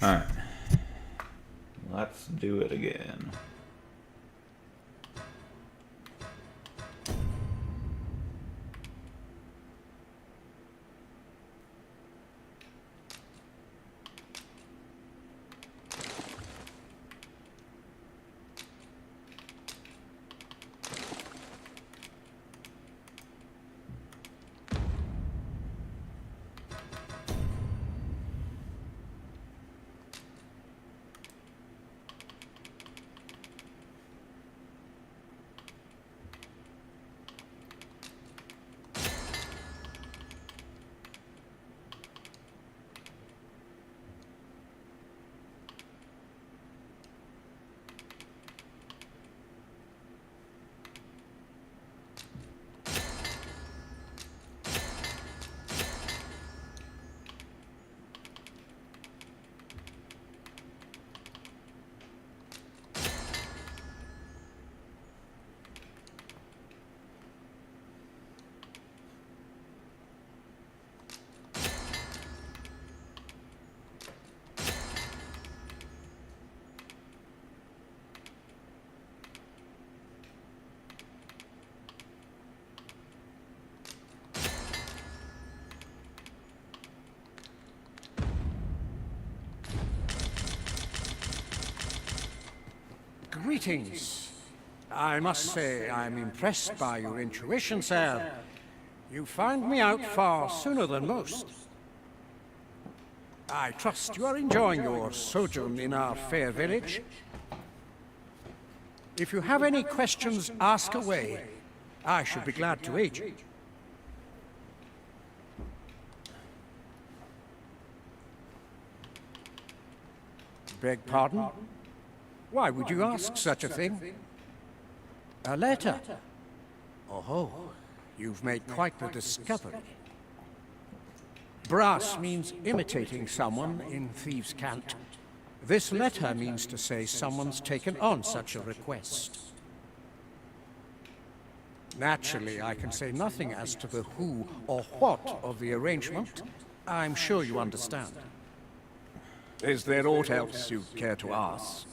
Alright. Let's do it again. Greetings. I must say I'm impressed by your intuition, sir. You found me out far sooner than most. I trust you are enjoying your sojourn in our fair village. If you have any questions, ask away. I should be glad to aid you. Beg pardon? Why would you ask such a thing? A letter? Oh, you've made quite the discovery. Brass means imitating someone in thieves' cant. This letter means to say someone's taken on such a request. Naturally, I can say nothing as to the who or what of the arrangement. I'm sure you understand. Is there aught else you care to ask?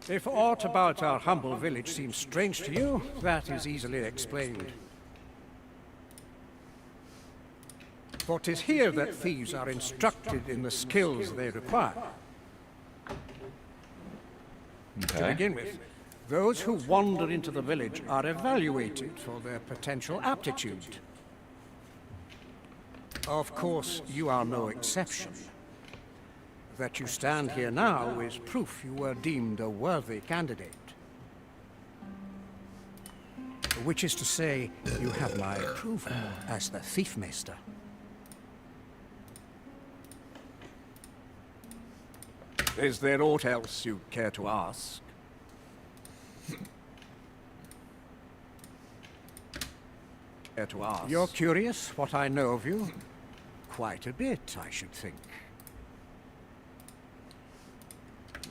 If aught about our humble village seems strange to you, that is easily explained. For 'tis here that thieves are instructed in the skills they require. To begin with, those who wander into the village are evaluated for their potential aptitude. Of course, you are no exception. That you stand here now is proof you were deemed a worthy candidate. Which is to say, you have my approval as the Thiefmeister. Is there aught else you care to ask? Care to ask? You're curious what I know of you? Quite a bit, I should think.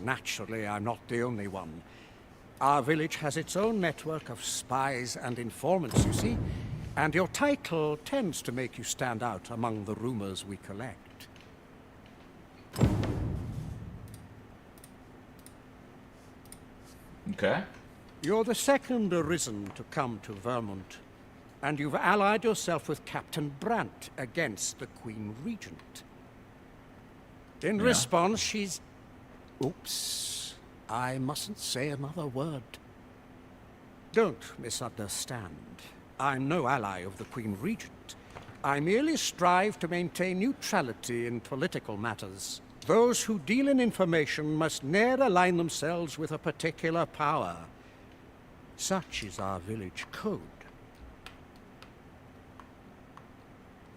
Naturally, I'm not the only one. Our village has its own network of spies and informants, you see, and your title tends to make you stand out among the rumors we collect. Okay. You're the second arisen to come to Vermont, and you've allied yourself with Captain Brandt against the Queen Regent. In response, she's... Oops. I mustn't say another word. Don't misunderstand. I'm no ally of the Queen Regent. I merely strive to maintain neutrality in political matters. Those who deal in information must ne'er align themselves with a particular power. Such is our village code.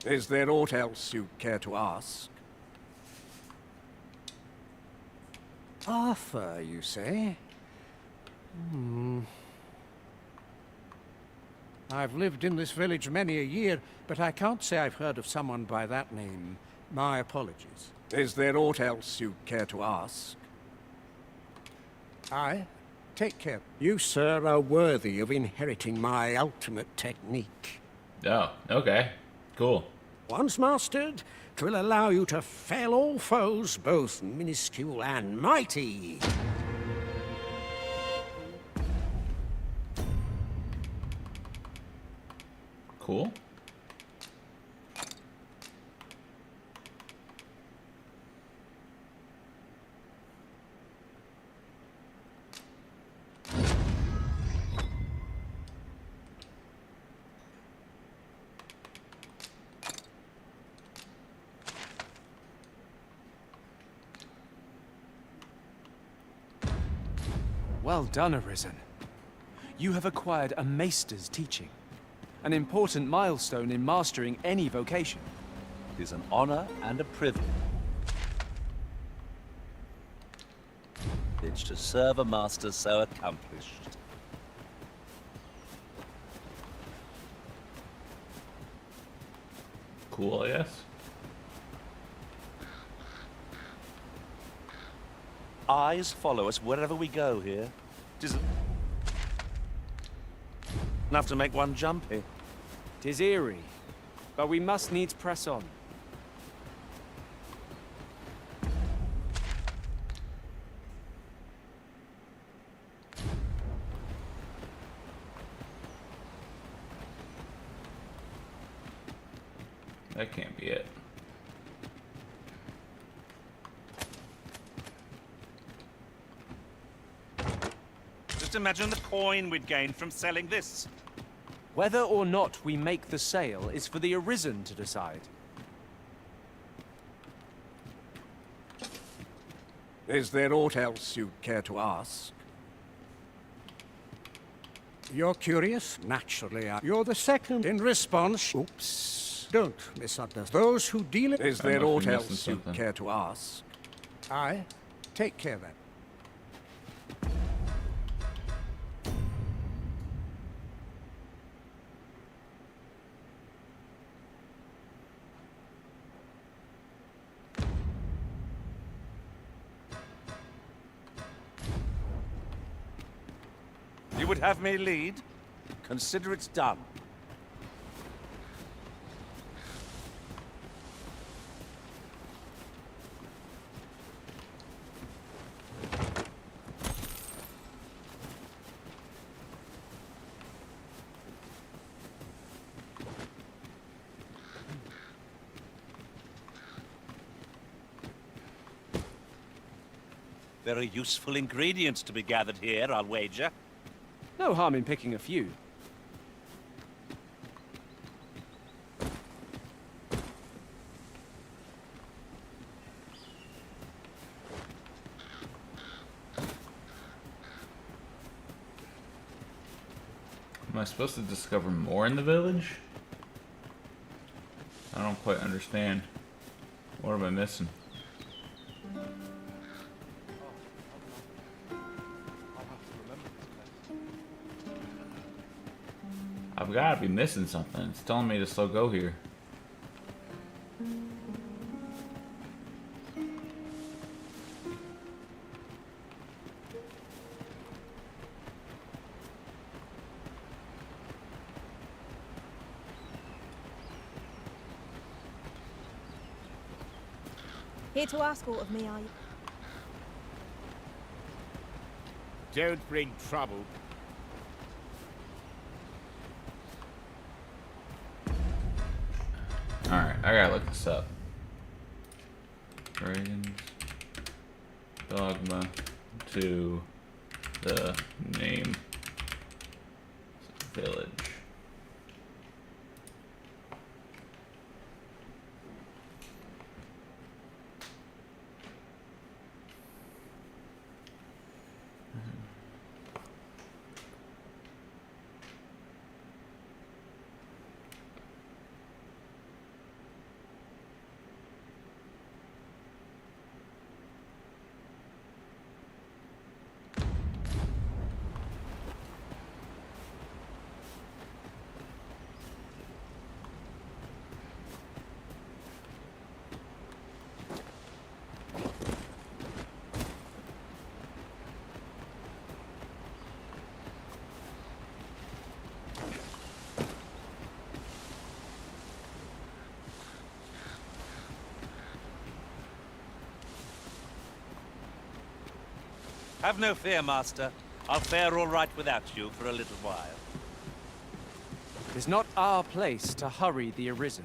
Is there aught else you care to ask? Arthur, you say? I've lived in this village many a year, but I can't say I've heard of someone by that name. My apologies. Is there aught else you care to ask? Aye. Take care. You, sir, are worthy of inheriting my ultimate technique. Oh, okay. Cool. Once mastered, 'twill allow you to fell all foes, both minuscule and mighty. Cool. Well done, Arisen. You have acquired a maester's teaching, an important milestone in mastering any vocation. It is an honor and a privilege to serve a master so accomplished. Cool, I guess. Eyes follow us wherever we go here. It isn't enough to make one jumpy. 'Tis eerie, but we must needs press on. That can't be it. Just imagine the coin we'd gain from selling this. Whether or not we make the sale is for the Arisen to decide. Is there aught else you care to ask? You're curious? Naturally, you're the second in response. Oops. Don't misunderstand. Those who deal it... Is I there must be aught missing else you something. care to ask? Aye. Take care then. You would have me lead? Consider it's done. Very useful ingredients to be gathered here, I'll wager. No harm in picking a few. Am I supposed to discover more in the village? I don't quite understand. What am I missing? I've got to be missing something. It's telling me to still go here. Here to ask aught of me, are you? Don't bring trouble. Alright, I gotta look this up. Dragons. Dogma to the name village. Have no fear, Master. I'll fare all right without you for a little while. It is not our place to hurry the Arisen.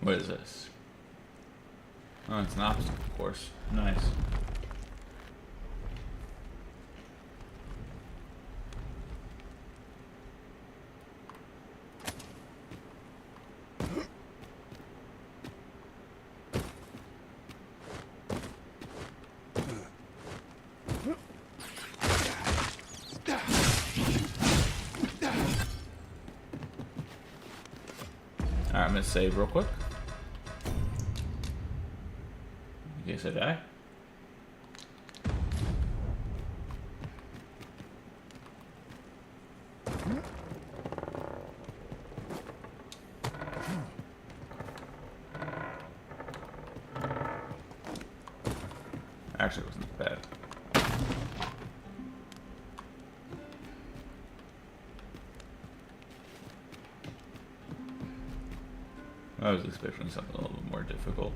What is this? Oh, it's an obstacle course. Nice. Alright, I'm gonna save real quick. In case I die. Actually, it wasn't bad. I was expecting something a little bit more difficult.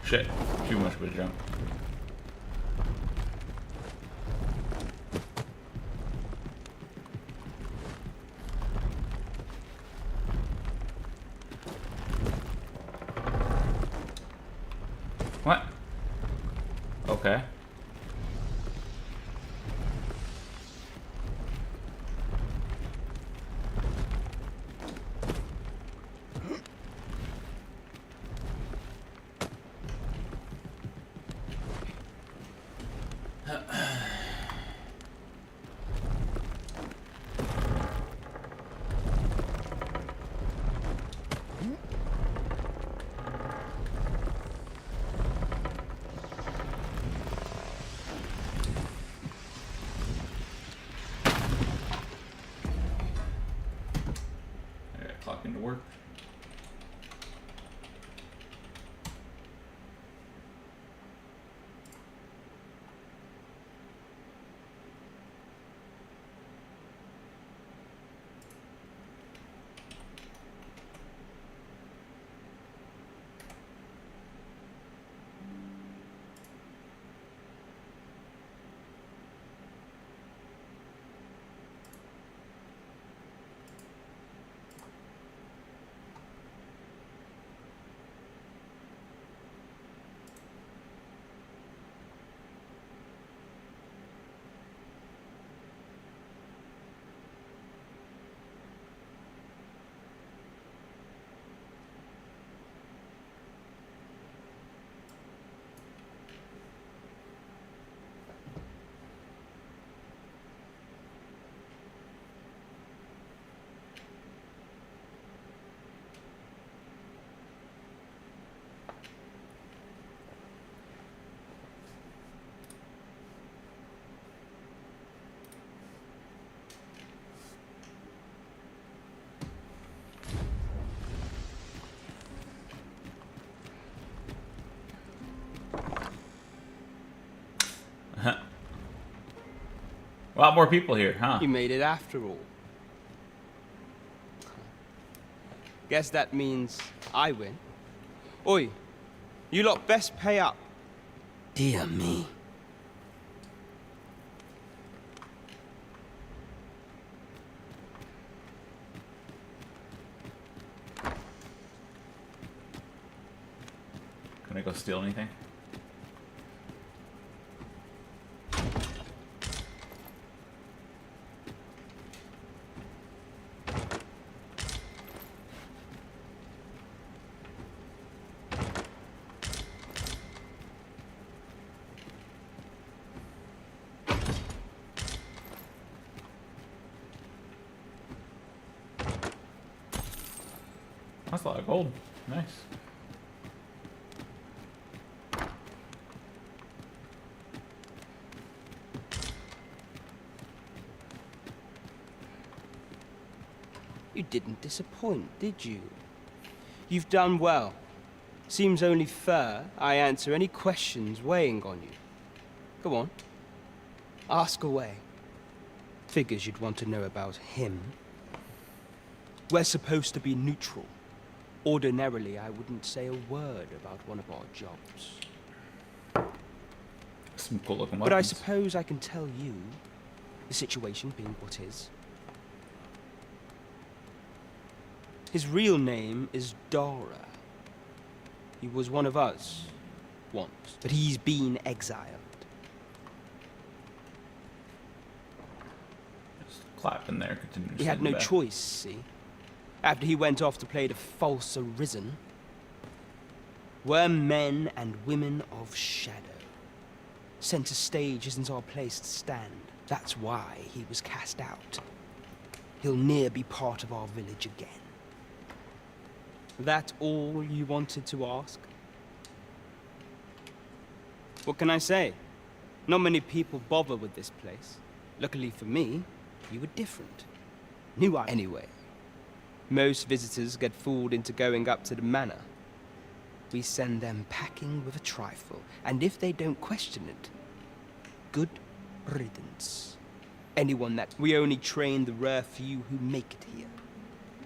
Shit, too much of a jump. What? Okay. Clock into work. A lot more people here, huh? You made it after all. Guess that means I win. Oi, you lot best pay up. Dear me. Can I go steal anything? That's a lot of gold. Nice. You didn't disappoint, did you? You've done well. Seems only fair I answer any questions weighing on you. Go on. Ask away. Figures you'd want to know about him. We're supposed to be neutral. Ordinarily, I wouldn't say a word about one of our jobs. Some cool looking But I weapons. suppose I can tell you, the situation being what is. His real name is Dara. He was one of us once, but he's been exiled. Just clap in there. Continue. He had no choice, see? After he went off to play the false arisen, we're men and women of shadow. Center stage isn't our place to stand. That's why he was cast out. He'll ne'er be part of our village again. That all you wanted to ask? What can I say? Not many people bother with this place. Luckily for me, you were different. Knew I anyway. Most visitors get fooled into going up to the manor. We send them packing with a trifle, and if they don't question it, good riddance. Anyone that we only train the rare few who make it here.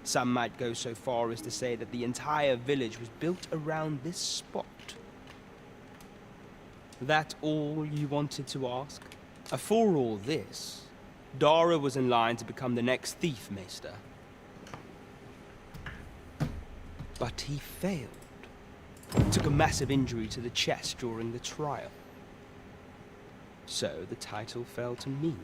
Some might go so far as to say that the entire village was built around this spot. That all you wanted to ask? For all this, Dara was in line to become the next thief maester. But he failed. Took a massive injury to the chest during the trial. So the title fell to me.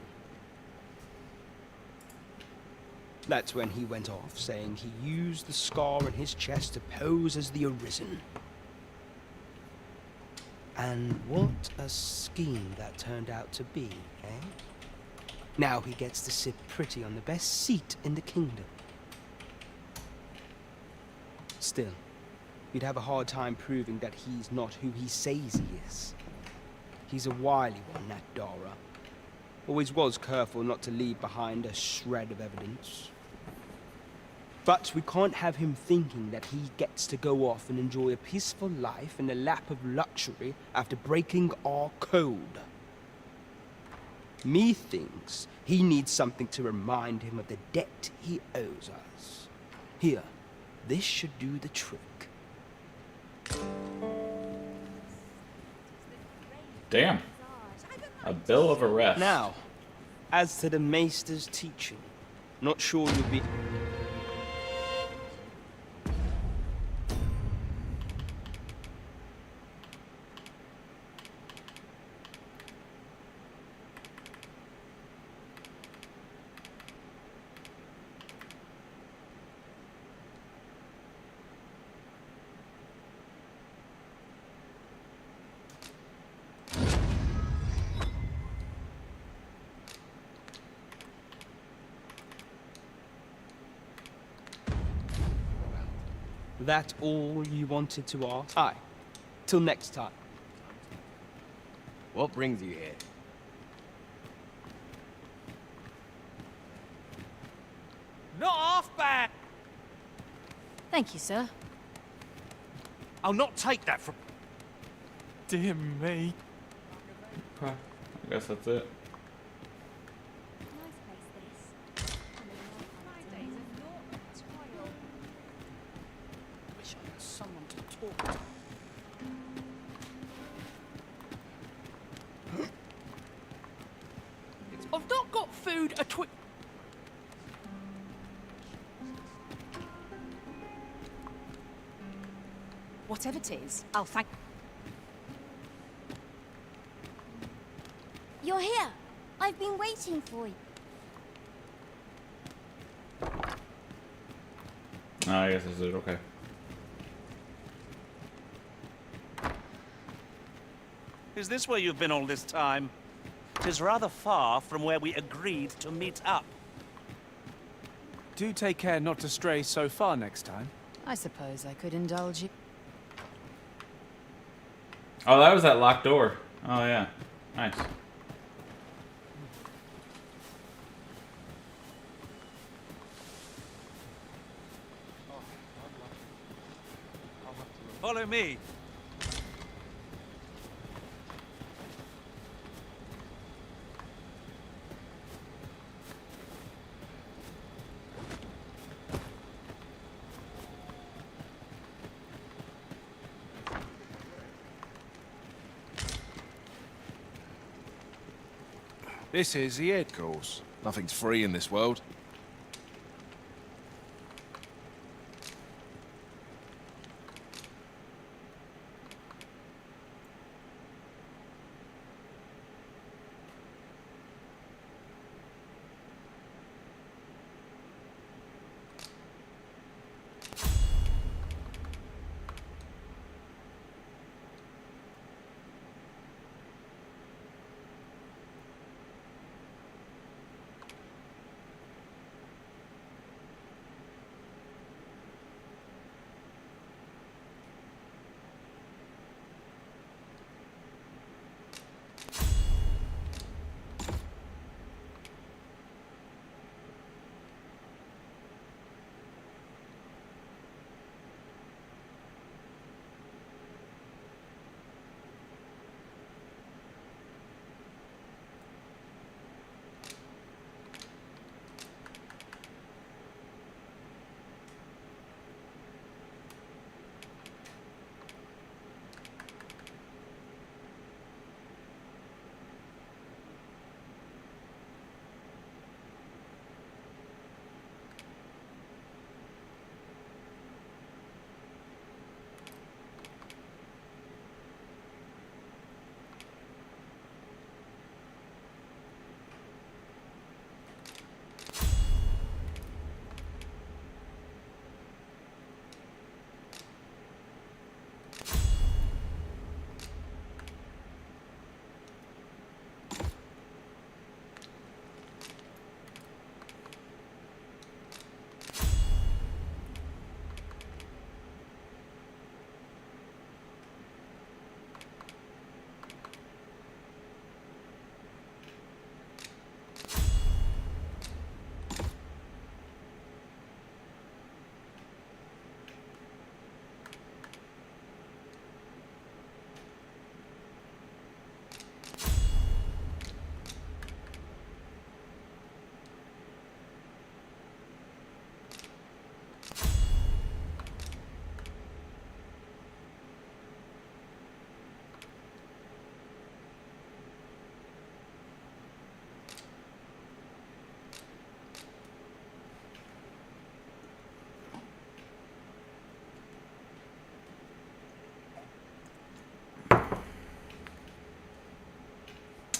That's when he went off, saying he used the scar on his chest to pose as the Arisen. And what a scheme that turned out to be, eh? Now he gets to sit pretty on the best seat in the kingdom. Still, you'd have a hard time proving that he's not who he says he is. He's a wily one, that Dara. Always was careful not to leave behind a shred of evidence. But we can't have him thinking that he gets to go off and enjoy a peaceful life in the lap of luxury after breaking our code. Methinks he needs something to remind him of the debt he owes us. Here, this should do the trick. Damn. A bill of arrest. Now, as to the Maester's teaching, not sure you'll be... That all you wanted to ask? Aye. Till next time. What brings you here? Not half bad. Thank you, sir. I'll not take that from... Dear me. Okay. I guess that's it. Wish I had someone to talk to. I've not got food a twit. Whatever it is, I'll thank... You're here. I've been waiting for you. I guess this is okay. Is this where you've been all this time? 'Tis rather far from where we agreed to meet up. Do take care not to stray so far next time. I suppose I could indulge you. Oh, that was that locked door. Oh, yeah. Nice. Follow me. This is the head course. Nothing's free in this world.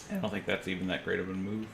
I don't think that's even that great of a move.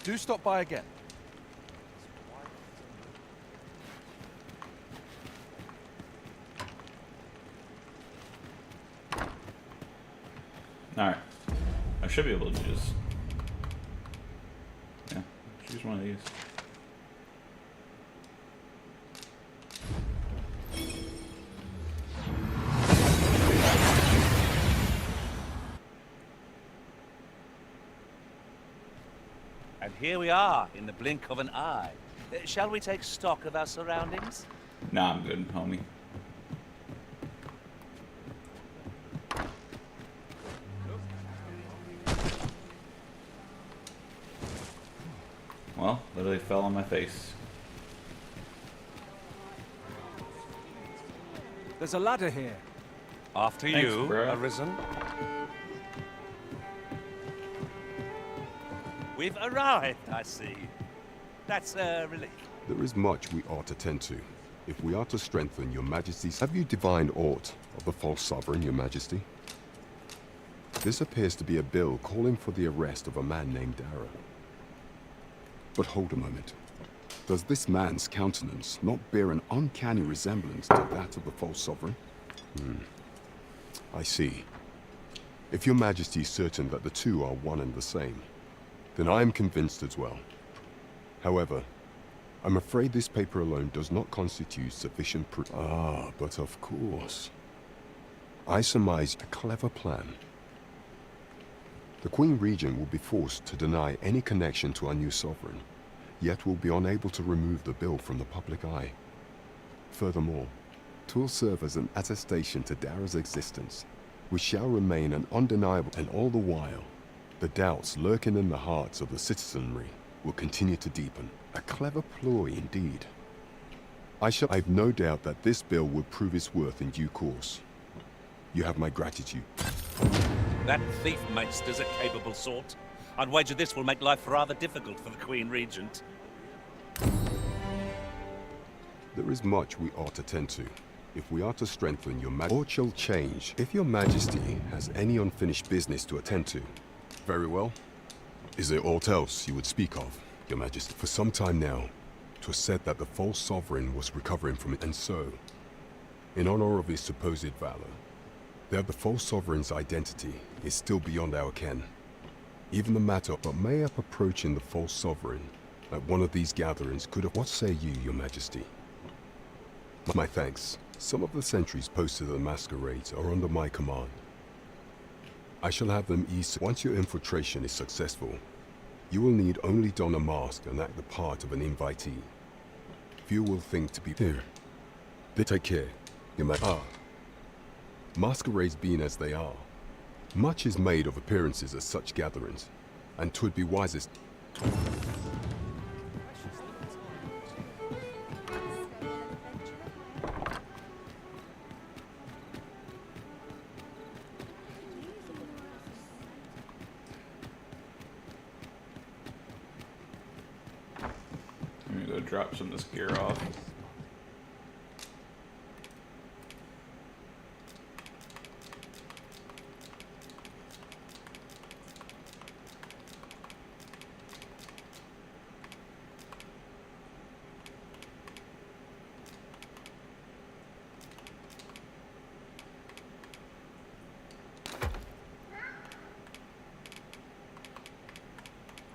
Do stop by again. Alright. I should be able to just... Yeah, choose one of these. And here we are, in the blink of an eye. Shall we take stock of our surroundings? Nah, I'm good, homie. Well, literally fell on my face. There's a ladder here. After Thanks, you, bro. Arisen. We've arrived, I see. That's a relief. There is much we ought to tend to. If we are to strengthen your majesty's... Have you divined aught of the false sovereign, your majesty? This appears to be a bill calling for the arrest of a man named Dara. But hold a moment. Does this man's countenance not bear an uncanny resemblance to that of the false sovereign? I see. If your majesty is certain that the two are one and the same, then I am convinced as well. However, I'm afraid this paper alone does not constitute sufficient proof. Ah, but of course. I surmise a clever plan. The Queen Regent will be forced to deny any connection to our new sovereign, yet will be unable to remove the bill from the public eye. Furthermore, 'twill serve as an attestation to Dara's existence, which shall remain an undeniable, and all the while, the doubts lurking in the hearts of the citizenry will continue to deepen. A clever ploy indeed. I've no doubt that this bill will prove its worth in due course. You have my gratitude. That thief maester's a capable sort. I'd wager this will make life rather difficult for the Queen Regent. There is much we ought to tend to. If we are to strengthen your majesty, or shall change. If your majesty has any unfinished business to attend to, very well. Is there aught else you would speak of, your majesty? For some time now, 'twas said that the false sovereign was recovering from it, and so, in honor of his supposed valor, that the false sovereign's identity is still beyond our ken. Even the matter, but mayhap approaching the false sovereign at one of these gatherings could have... What say you, your majesty? My thanks. Some of the sentries posted at the masquerades are under my command. I shall have them east. Once your infiltration is successful, you will need only don a mask and act the part of an invitee. Few will think to be here. They take care, your majesty. Masquerades being as they are, much is made of appearances at such gatherings, and 'twould be wisest... I'm gonna go drop some of this gear off.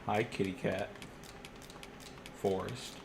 Hi, kitty cat. Forest.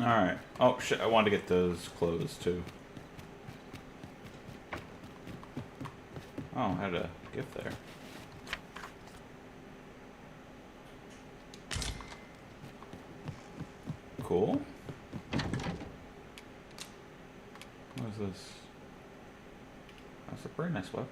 Alright. Oh shit, I wanted to get those clothes too. Oh, I had a gift there. Cool. What is this? That's a pretty nice weapon.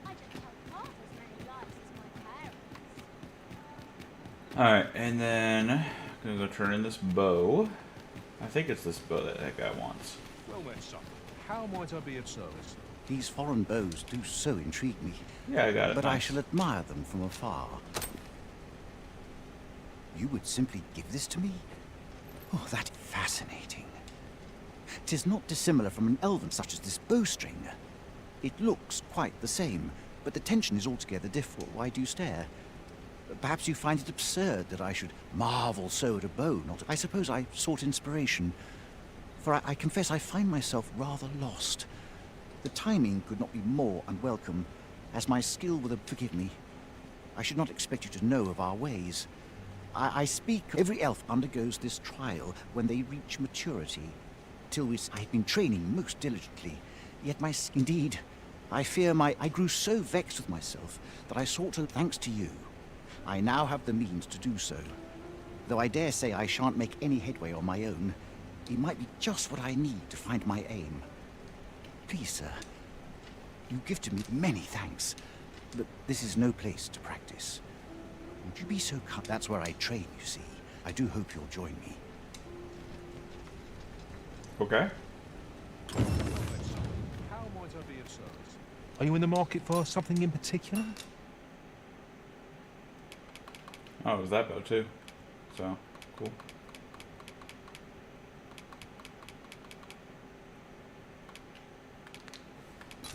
I don't tell half as many lies as my parents. Alright, and then I'm gonna go turn in this bow. I think it's this bow that guy wants. Well then, son, how might I be of service? These foreign bows do so intrigue me. Yeah, I got it. But I nice. shall admire them from afar. You would simply give this to me? Oh, that's fascinating. 'Tis not dissimilar from an elven such as this bowstring. It looks quite the same, but the tension is altogether different. Why do you stare? Perhaps you find it absurd that I should marvel so at a bow, not... I suppose I sought inspiration. For I confess I find myself rather lost. The timing could not be more unwelcome, as my skill with a... Forgive me. I should not expect you to know of our ways. I speak... Every elf undergoes this trial when they reach maturity. Till I have been training most diligently. Yet my... Indeed, I fear I grew so vexed with myself that I sought to... Thanks to you, I now have the means to do so. Though I dare say I shan't make any headway on my own, it might be just what I need to find my aim. Please, sir, you give to me many thanks, but this is no place to practice. Would you be so kind? That's where I train, you see. I do hope you'll join me. Okay. Well then, son, how might I be of service? Are you in the market for something in particular? Oh, it was that bow too. So, cool.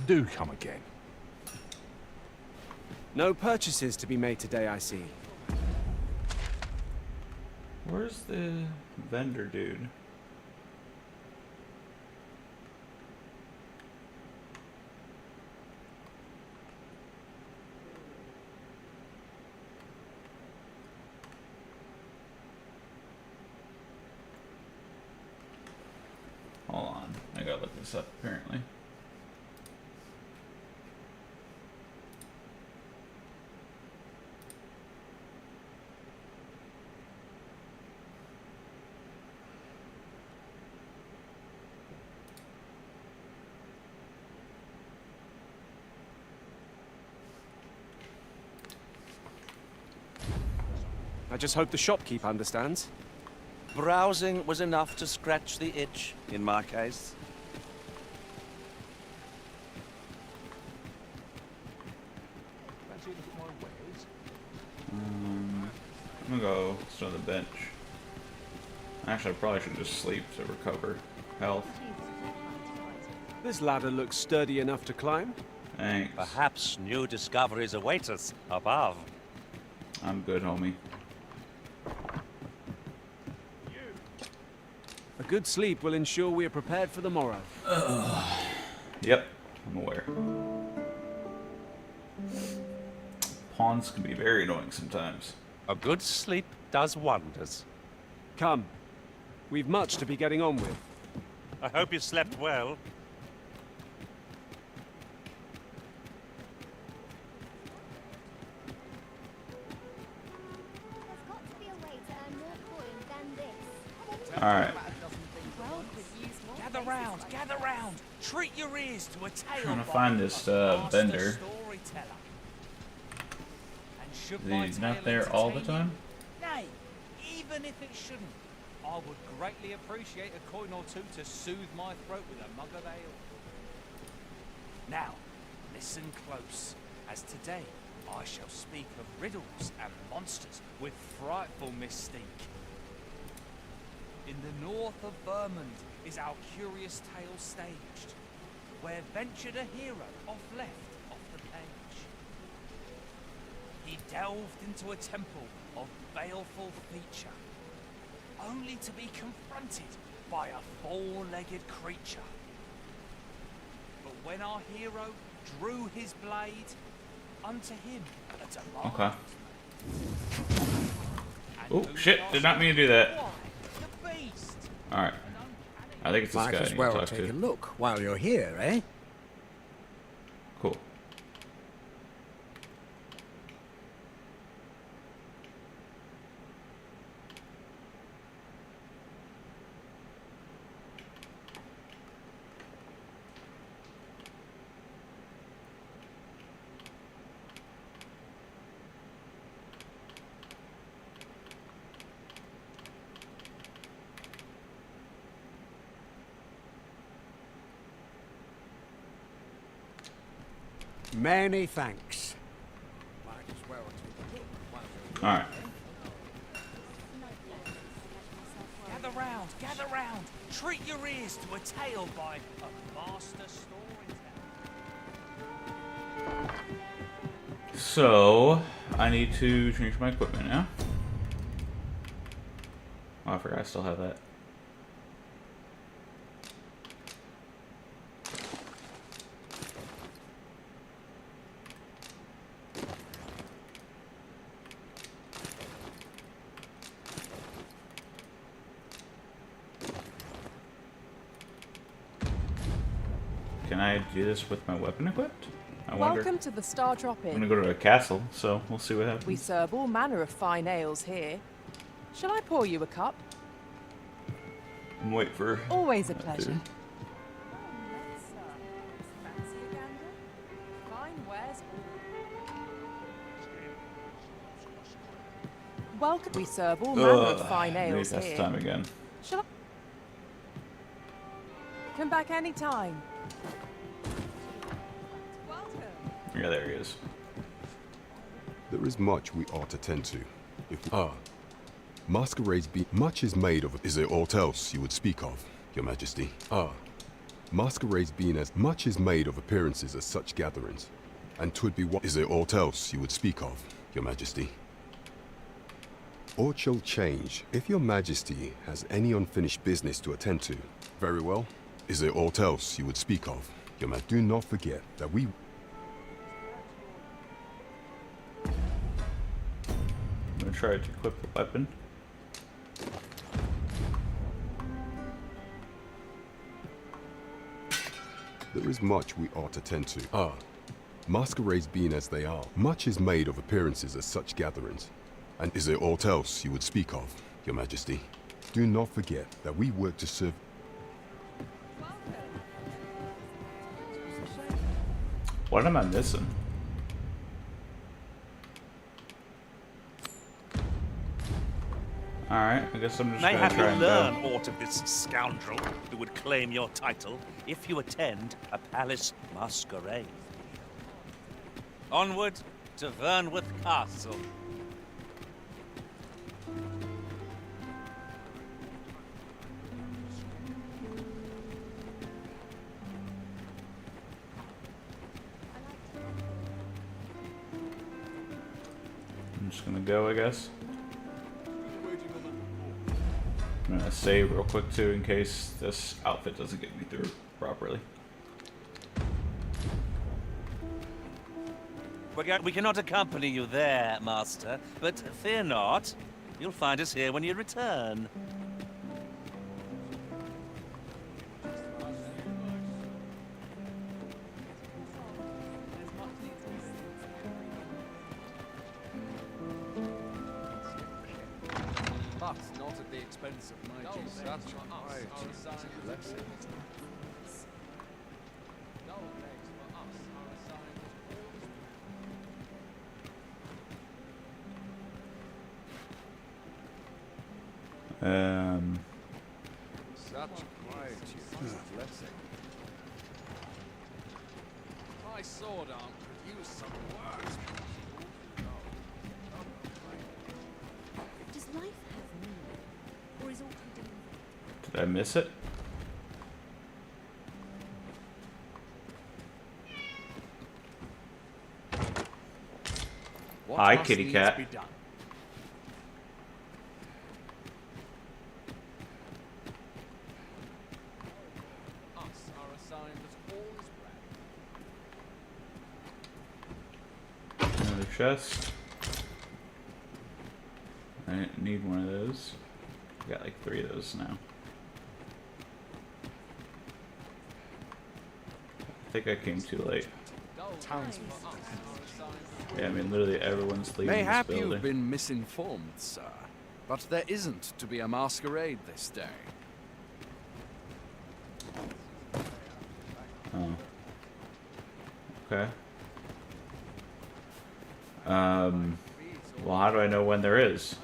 Do come again. No purchases to be made today, I see. Where's the vendor dude? Hold on, I gotta look this up apparently. I just hope the shopkeep understands. Browsing was enough to scratch the itch, in my case. Fancy a look at my wares? I'm gonna go sit on the bench. Actually, I probably should just sleep to recover health. This ladder looks sturdy enough to climb. Thanks. Perhaps new discoveries await us above. I'm good, homie. A good sleep will ensure we are prepared for the morrow. Yep, I'm aware. Pawns can be very annoying sometimes. A good sleep does wonders. Come. We've much to be getting on with. I hope you slept well. There's got to be a way to earn more coin than this. Alright. The world could use more Gather round, gather round. Treat your ears to a tale. Trying to by find this master vendor. storyteller. And should Is my he not tale there all the entertain time? you? Nay, even if it shouldn't, I would greatly appreciate a coin or two to soothe my throat with a mug of ale. Now, listen close, as today I shall speak of riddles and monsters with frightful mystique. In the north of Vermont is our curious tale staged, where ventured a hero off the page. He delved into a temple of baleful feature, only to be confronted by a four-legged creature. But when our hero drew his blade, unto him a demand. Okay. Oh shit! Did not mean to do that. All right. I think it's this Might guy I as need to well talk take to. a look while you're here, eh? Cool. Many thanks. Might as well take a look while you're All right. Gather round. Treat your ears to a tale by a master storyteller. So I need to change my equipment now. Oh, I forgot I still have that. Can I do this with my weapon equipped? I wonder. Welcome to the Star Drop I'm Inn. gonna go to a castle, so we'll see what happens. We serve all manner of fine ales here. Shall I pour you a cup? I'm waiting for. Always a that pleasure. dude. Welcome. We serve all manner of fine Maybe ales that's here. time again. Shall I? Come back anytime. Yeah, there he is. There is much we ought to tend to. If masquerades be much is made of. Is there aught else you would speak of, Your Majesty? Masquerades being as much is made of appearances as such gatherings, and 'twould be what is there aught else you would speak of, Your Majesty? Aught shall change if Your Majesty has any unfinished business to attend to. Very well. Is there aught else you would speak of, Your Majesty? Do not forget that we. I'm gonna try to equip the weapon. There is much we ought to tend to. Masquerades being as they are, much is made of appearances at such gatherings. And is there aught else you would speak of, Your Majesty? Do not forget that we work to serve. What am I missing? Alright, I guess I'm just gonna Mayhap try you'll and learn go. aught of this scoundrel who would claim your title if you attend a palace masquerade. Onward to Vernworth Castle. I'm just gonna go, I guess. I'm gonna save real quick too in case this outfit doesn't get me through properly. We cannot accompany you there, Master, but fear not. You'll find us here when you return. But not at the expense of my dues. That's blessing. Such quietude is a blessing. My sword arm could use some work. Did I miss it? What Hi, must kitty needs cat. be done? Us are assigned as all is well. Another chest. I need one of those. I got like 3 of those now. I think I came too late. Yeah, I mean literally everyone's leaving Mayhap this building. you've been misinformed, sir. But there isn't to be a masquerade this day. Oh. Okay. Well, how do I know when there is?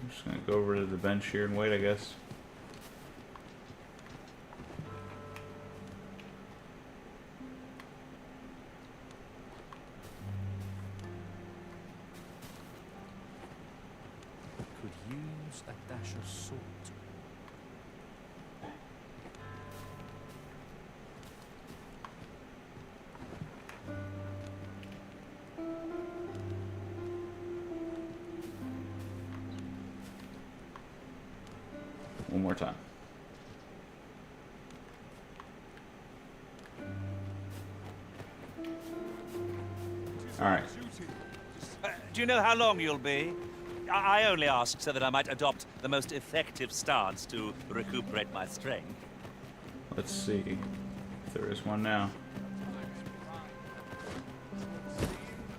I'm just gonna go over to the bench here and wait, I guess. Could use a dash of salt. One more time. Alright. Do you know how long you'll be? I only asked so that I might adopt the most effective stance to recuperate my strength. Let's see if there is one now.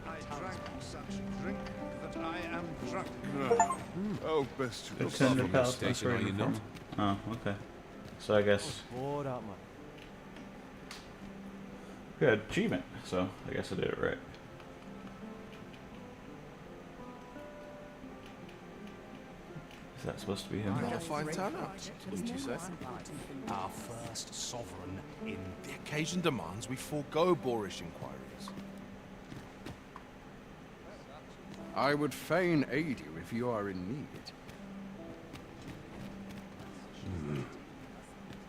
I drank such drink that I am drunk. Oh, best to look Attend the after palace station, are you not? Oh, okay. So I guess good achievement. So I guess I did it right. Is that supposed to be him? Not a fine turnout, wouldn't you say? Our first sovereign in. The occasion demands we forego boorish inquiries. I would fain aid you if you are in need.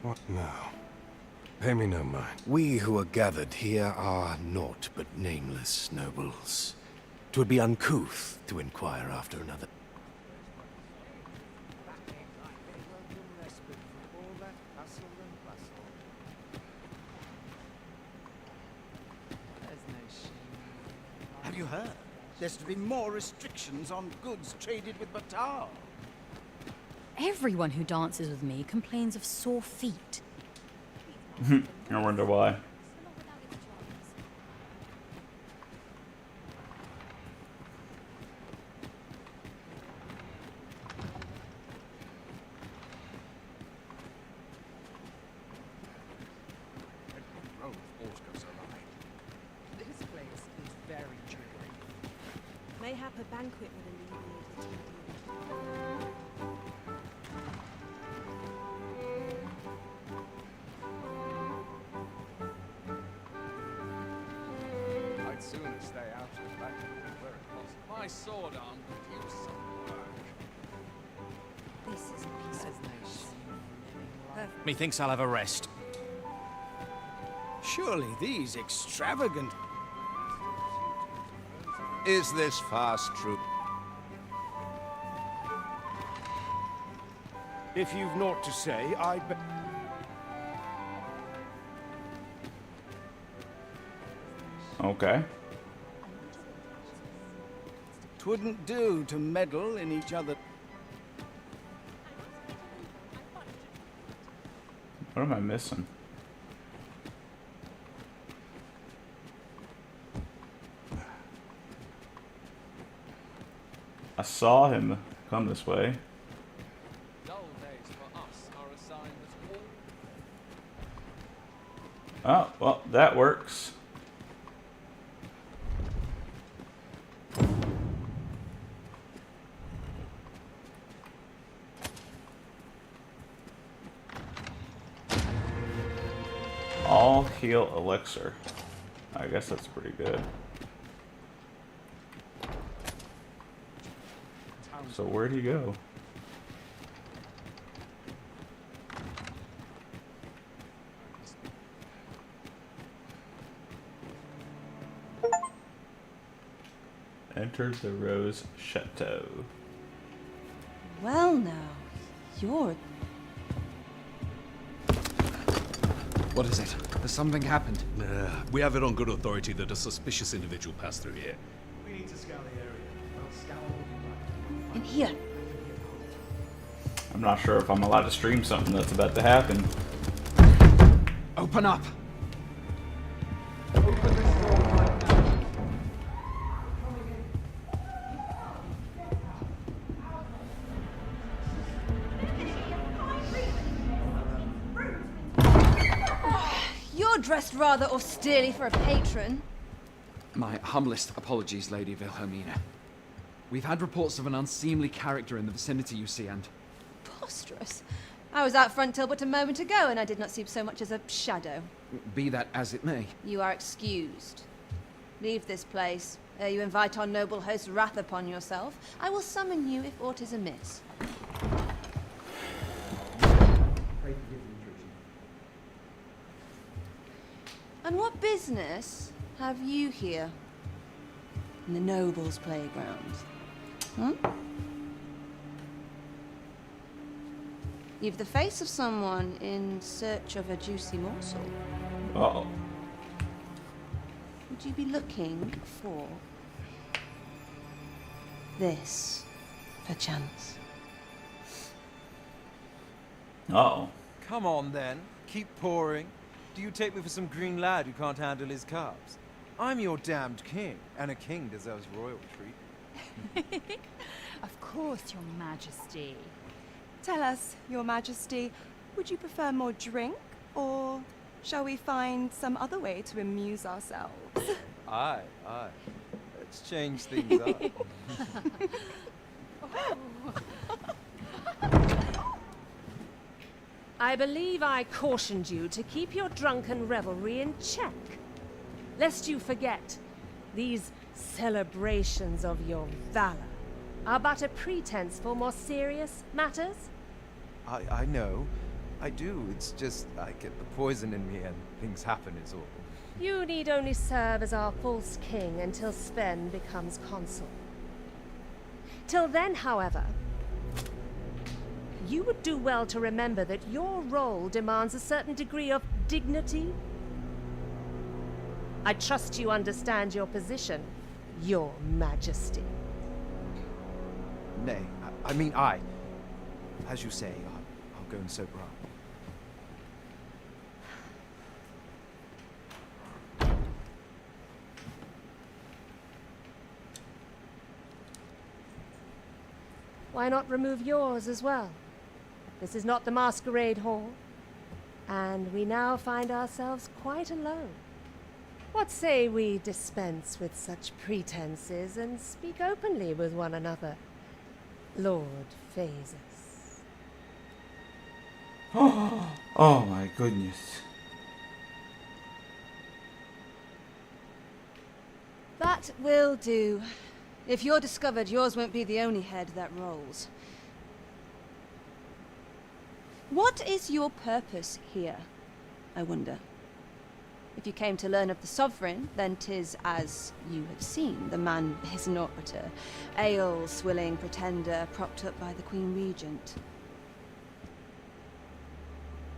What now? Pay me no mind. We who are gathered here are naught but nameless nobles. 'Twould be uncouth to inquire after another. Have you heard? There's to be more restrictions on goods traded with Batar. Everyone who dances with me complains of sore feet. I wonder why. This place is very dreary. Mayhap a banquet would alleviate the I'd sooner stay out of the back where it possible. My sword arm could use some work. This is a piece of nice. Methinks I'll have a rest. Surely these extravagant... Is this fast true? If you've naught to say, I'd be... Okay. 'Twouldn't do to meddle in each other. What am I missing? I saw him come this way. Dull days for us are assigned as all. Oh, well, that works. All heal elixir. I guess that's pretty good. So where'd he go? Entered the Rose Chateau. Well now, you're... What is it? Has something happened? We have it on good authority that a suspicious individual passed through here. We need to scour the area. I'll scour In here. I'm not sure if I'm allowed to stream something that's about to happen. Open up! You're dressed rather austerely for a patron. My humblest apologies, Lady Wilhelmina. We've had reports of an unseemly character in the vicinity, you see, and... Preposterous. I was out front till but a moment ago, and I did not see so much as a shadow. Be that as it may. You are excused. Leave this place, ere you invite our noble host's wrath upon yourself. I will summon you if aught is amiss. And what business have you here? In the nobles' playground? Hmm? You've the face of someone in search of a juicy morsel. Uh-oh. Would you be looking for this, perchance? Uh-oh. Come on, then. Keep pouring. Do you take me for some green lad who can't handle his carbs? I'm your damned king, and a king deserves royal treatment. Of course, Your Majesty. Tell us, Your Majesty, would you prefer more drink, or shall we find some other way to amuse ourselves? Aye, aye. Let's change things up. I believe I cautioned you to keep your drunken revelry in check, lest you forget these celebrations of your valor are but a pretense for more serious matters. I know. I do. It's just I get the poison in me and things happen is all. You need only serve as our false king until Sven becomes consul. Till then, however, you would do well to remember that your role demands a certain degree of dignity. I trust you understand your position, Your Majesty. Nay, I mean I. As you say, I'll go and sober up. Why not remove yours as well? This is not the masquerade hall, and we now find ourselves quite alone. What say we dispense with such pretenses and speak openly with one another, Lord Phases? Oh my goodness. That will do. If you're discovered, yours won't be the only head that rolls. What is your purpose here, I wonder? If you came to learn of the Sovereign, then 'tis as you have seen. The man is naught but a ale-swilling pretender propped up by the Queen Regent.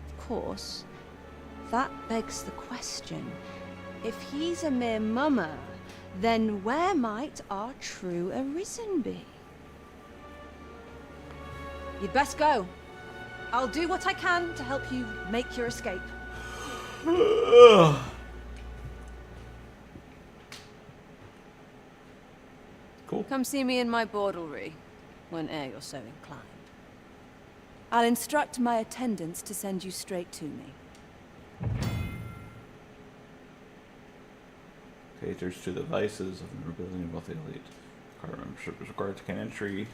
Of course, that begs the question. If he's a mere mummer, then where might our true Arisen be? You'd best go. I'll do what I can to help you make your escape. Cool. Come see me in my bordlery, whene'er you're so inclined. I'll instruct my attendants to send you straight to me. Caters to the vices of the nobility and wealthy elite. Card membership is required to gain entry.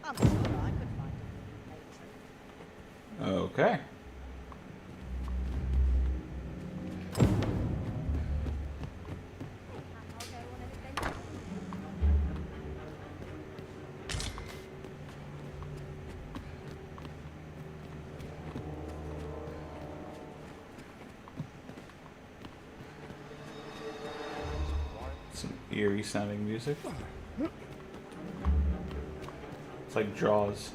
I'm sure I could find a patron. Okay. Some eerie sounding music. It's like Jaws.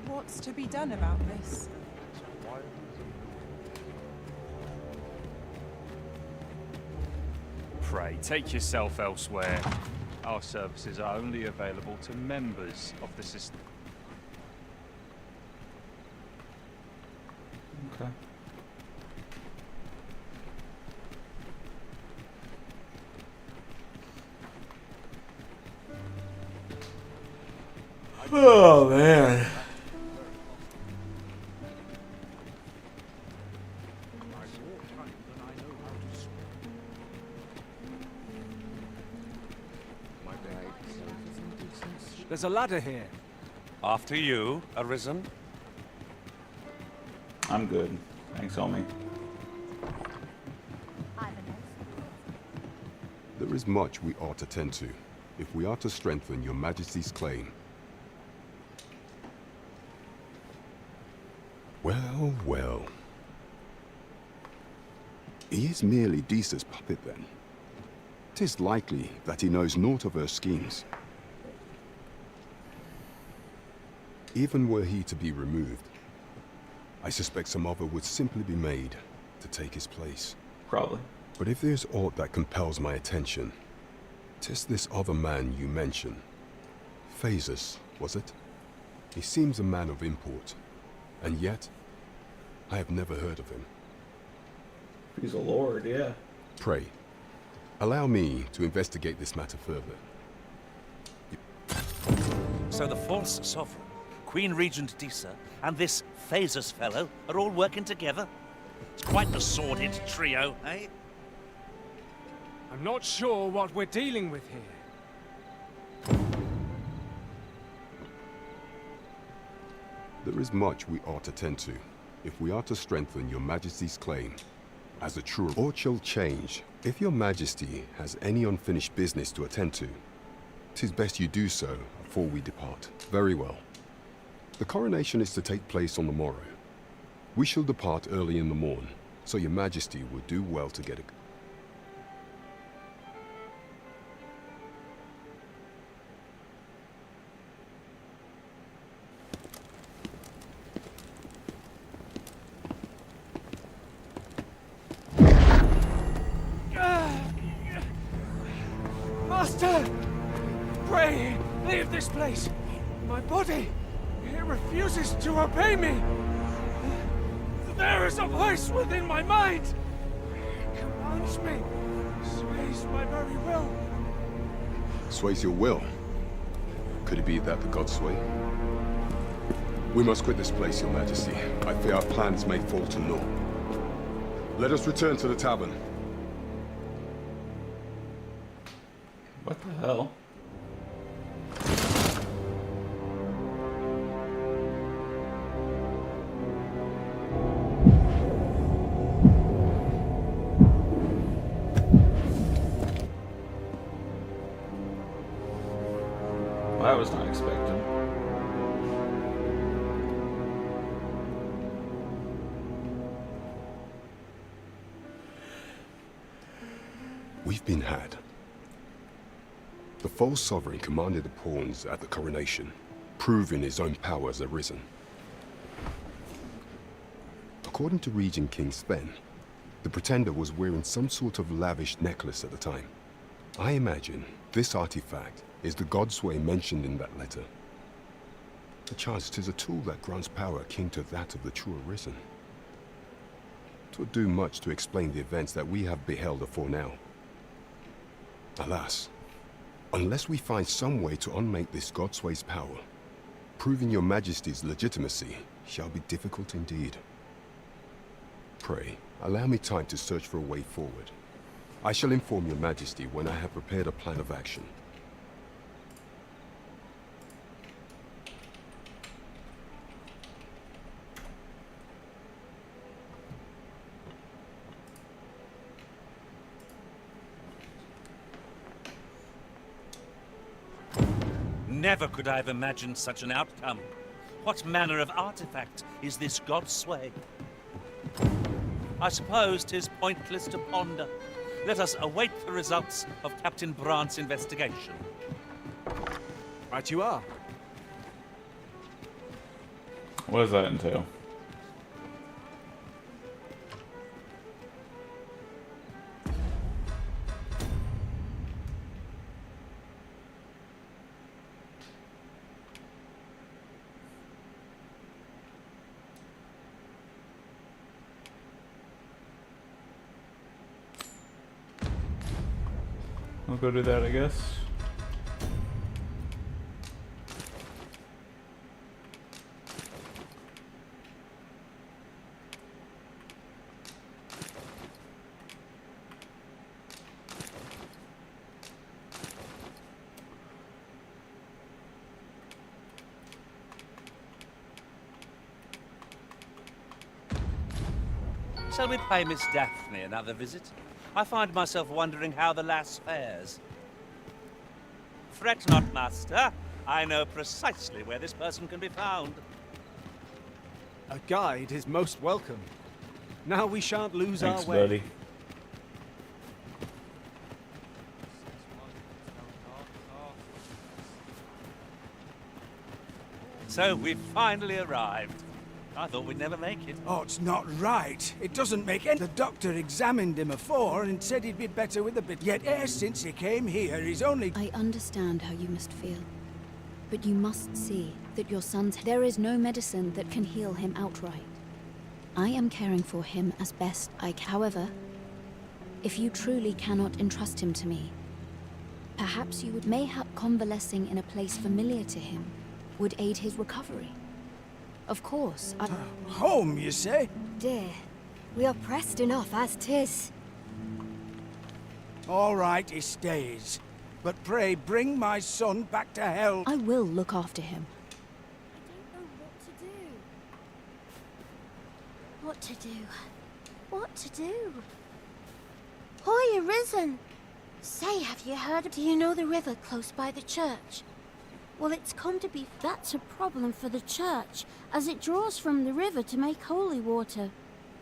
What's to be done about this? Pray, take yourself elsewhere. Our services are only available to members of the system. Okay. Oh man. There's a ladder here. After you, Arisen. I'm good. Thanks, homie. There is much we ought to tend to, if we are to strengthen your Majesty's claim. Well, well. He is merely Disa's puppet, then. 'Tis likely that he knows naught of her schemes. Even were he to be removed, I suspect some other would simply be made to take his place. Probably. But if there's aught that compels my attention, 'tis this other man you mention. Phases, was it? He seems a man of import, and yet I have never heard of him. He's a lord, yeah. Pray, allow me to investigate this matter further. So the false sovereign, Queen Regent Disa, and this Phasus fellow are all working together? It's quite the sordid trio, eh? I'm not sure what we're dealing with here. There is much we ought to tend to, if we are to strengthen your Majesty's claim as a true. Aught shall change if your Majesty has any unfinished business to attend to. 'Tis best you do so before we depart. Very well. The coronation is to take place on the morrow. We shall depart early in the morn, so your Majesty would do well to get a... Master! Pray, leave this place. My body, it refuses to obey me. There is a voice within my mind. It commands me, sways my very will. Sways your will? Could it be that the gods sway? We must quit this place, your Majesty. I fear our plans may fall to naught. Let us return to the tavern. What the hell? Well, I was not expecting. We've been had. The false sovereign commanded the pawns at the coronation, proving his own power as Arisen. According to Regent King Sven, the pretender was wearing some sort of lavish necklace at the time. I imagine this artifact is the Godsway mentioned in that letter. Perchance 'tis a tool that grants power akin to that of the true Arisen. 'Twould do much to explain the events that we have beheld afore now. Alas, unless we find some way to unmake this Godsway's power, proving your Majesty's legitimacy shall be difficult indeed. Pray, allow me time to search for a way forward. I shall inform your majesty when I have prepared a plan of action. Never could I have imagined such an outcome. What manner of artifact is this God's sway? I suppose 'tis pointless to ponder. Let us await the results of Captain Brant's investigation. Right you are. What does that entail? We'll go do that, I guess. Shall we pay Miss Daphne another visit? I find myself wondering how the lass fares. Fret not, master. I know precisely where this person can be found. A guide is most welcome. Now we shan't lose Thanks, our way. buddy. So we've finally arrived. I thought we'd never make it. Oh, it's not right. It doesn't make any... The doctor examined him afore and said he'd be better with a bit. Yet ever since he came here, he's only... I understand how you must feel. But you must see that your son's... There is no medicine that can heal him outright. I am caring for him as best I can. However, if you truly cannot entrust him to me, perhaps you would... Mayhap convalescing in a place familiar to him would aid his recovery. Of course, I... Home, you say? Dear, we are pressed enough as 'tis. All right, he stays. But pray, bring my son back to health. I will look after him. What to do? What to do? Hoy arisen! Say, have you heard of... Do you know the river close by the church? Well, it's come to be... That's a problem for the church, as it draws from the river to make holy water.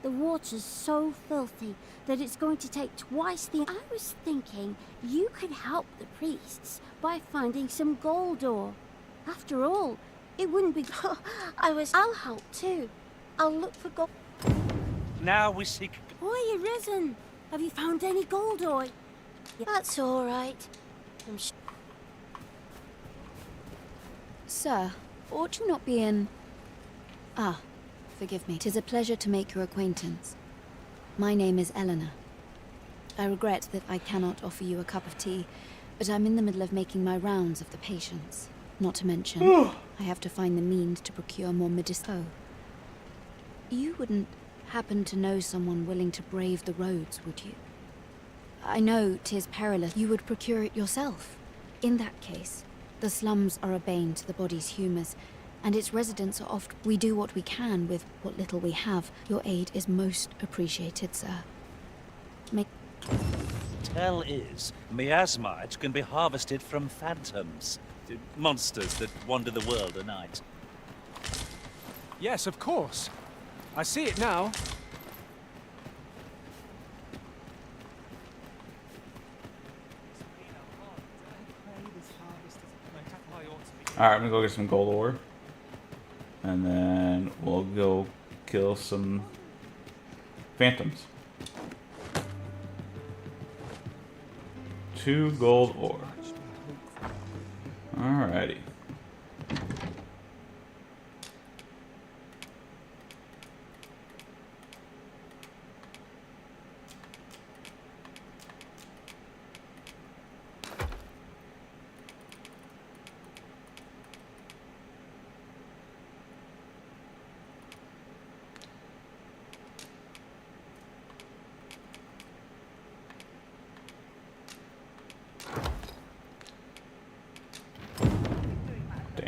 The water's so filthy that it's going to take twice the... I was thinking you could help the priests by finding some gold ore. After all, it wouldn't be... I'll help too. I'll look for gold... Now we seek... Hoy arisen! Have you found any gold ore? That's all right. Sir, ought you not be in... Ah, forgive me. 'Tis a pleasure to make your acquaintance. My name is Eleanor. I regret that I cannot offer you a cup of tea, but I'm in the middle of making my rounds of the patients. Not to mention, I have to find the means to procure more medicine. Oh. You wouldn't happen to know someone willing to brave the roads, would you? I know 'tis perilous. You would procure it yourself. In that case, the slums are a bane to the body's humours, and its residents are oft... We do what we can with what little we have. Your aid is most appreciated, sir. Tell is, miasmite can be harvested from phantoms, monsters that wander the world at night. Yes, of course. I see it now. Alright, I'm gonna go get some gold ore. And then we'll go kill some phantoms. 2 gold ore. Alrighty.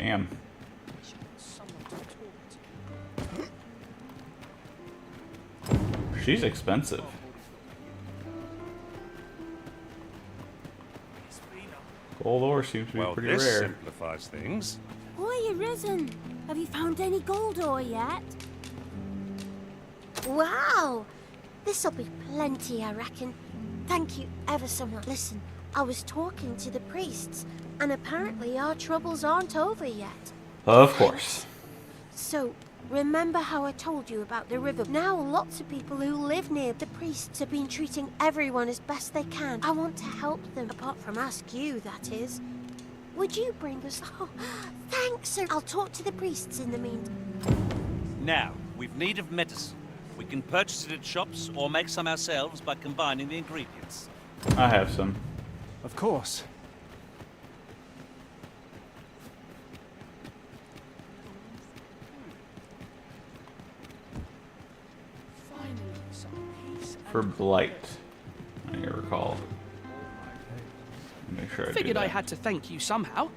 Damn. She's expensive. Gold ore seems to be pretty this rare. simplifies things. Boy, you risen. Have you found any gold ore yet? Wow! This'll be plenty, I reckon. Thank you ever so much. Listen, I was talking to the priests, and apparently our troubles aren't over yet. Of course. So, remember how I told you about the river? Now lots of people who live near the priests have been treating everyone as best they can. I want to help them, apart from ask you, that is. Would you bring us... Oh, thanks, sir. I'll talk to the priests in the meantime. Now, we've need of medicine. We can purchase it at shops or make some ourselves by combining the ingredients. I have some. Of course. For blight, I recall. Make sure I Figured do I that. had to thank you somehow.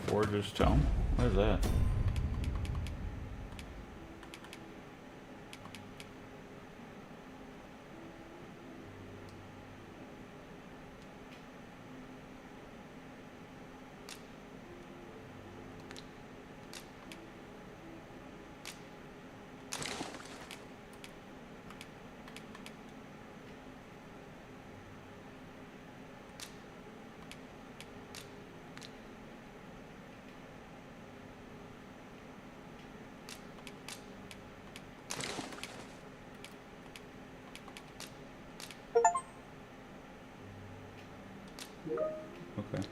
Forger's Tome? What is that? Okay.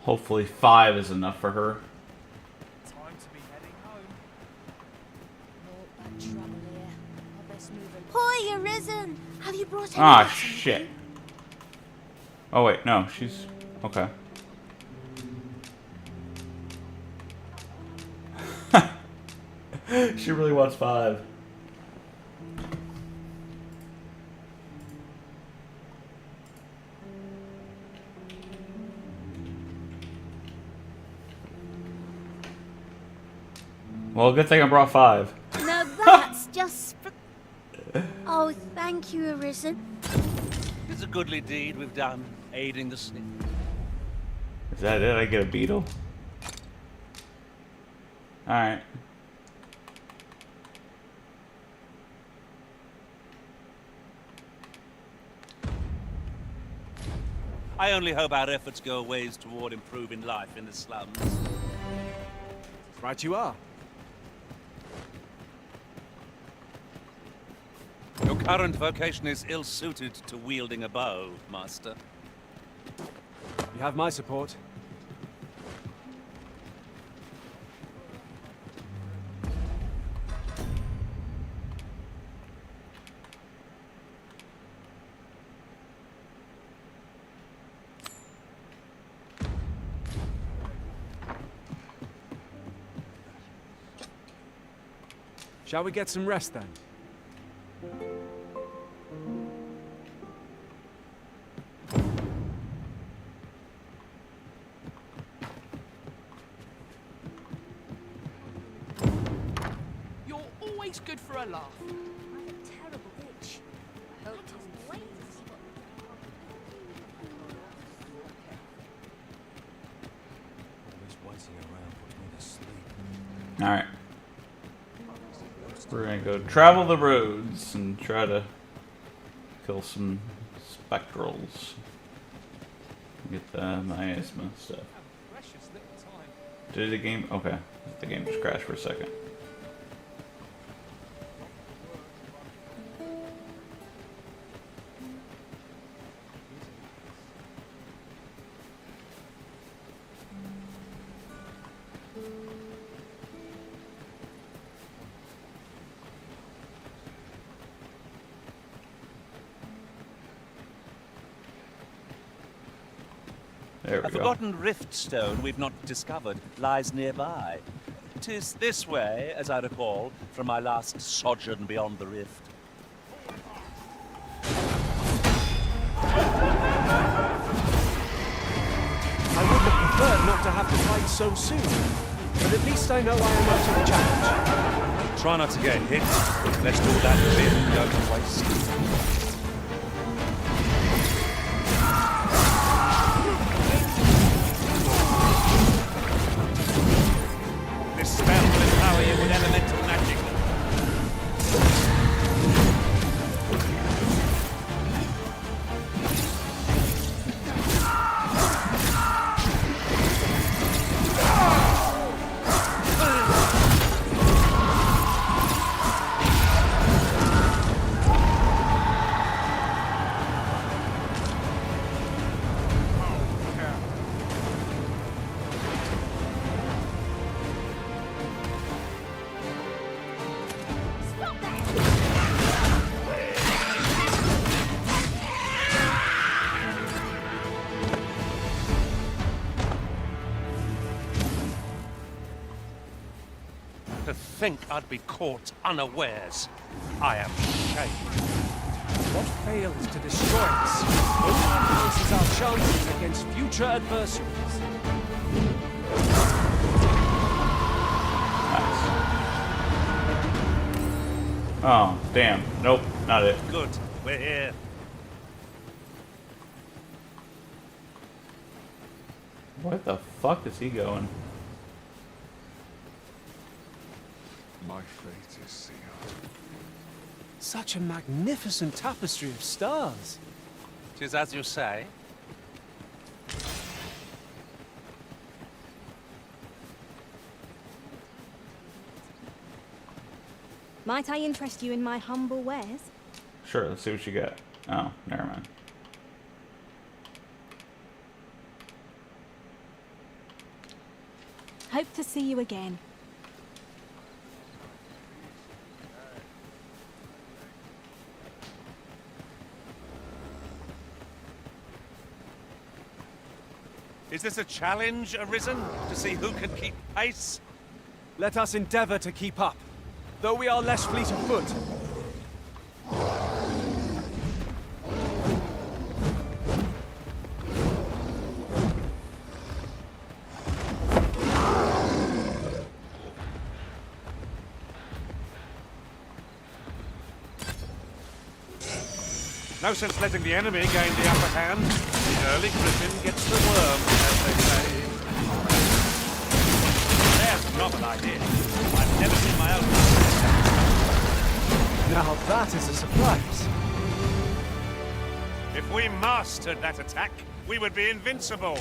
Hopefully 5 is enough for her. Time to be heading home. Boy, you risen. Have you brought any Ah, medicine? shit. Oh, wait, no, she's... Okay. She really wants 5. Well, good thing I brought 5. Now that's just... Oh, thank you, Arisen. It's a goodly deed we've done, aiding the sick. Is that it? I get a beetle? Alright. I only hope our efforts go a ways toward improving life in the slums. Right you are. Your current vocation is ill-suited to wielding a bow, Master. You have my support. Shall we get some rest then? It's good for a laugh. I have a terrible itch. I hope it isn't wait to see what... Always waiting around puts me to sleep. Alright. We're gonna go travel the roads and try to kill some spectrals. Get the miasma stuff. Did the game? Okay. The game just crashed for a second. There we A go. forgotten rift stone we've not discovered lies nearby. 'Tis this way, as I recall, from my last sojourn beyond the rift. I would have preferred not to have to fight so soon, but at least I know I am up to the challenge. Try not to get hit, lest all that vim go to waste. This spell will empower you with elemental magic. To think I'd be caught unawares. I am ashamed. What fails to destroy us only enhances our chances against future adversaries. Oh, damn. Nope, not it. Good, we're here. What the fuck is he going? My fate is sealed. Such a magnificent tapestry of stars. 'Tis as you say. Might I interest you in my humble wares? Sure, let's see what you got. Oh, never mind. Hope to see you again. Is this a challenge arisen to see who can keep pace? Let us endeavor to keep up, though we are less fleet of foot. No sense letting the enemy gain the upper hand. The early griffin gets the worm, as they say. There's a novel idea. I've never seen my own. Now that is a surprise. If we mastered that attack, we would be invincible.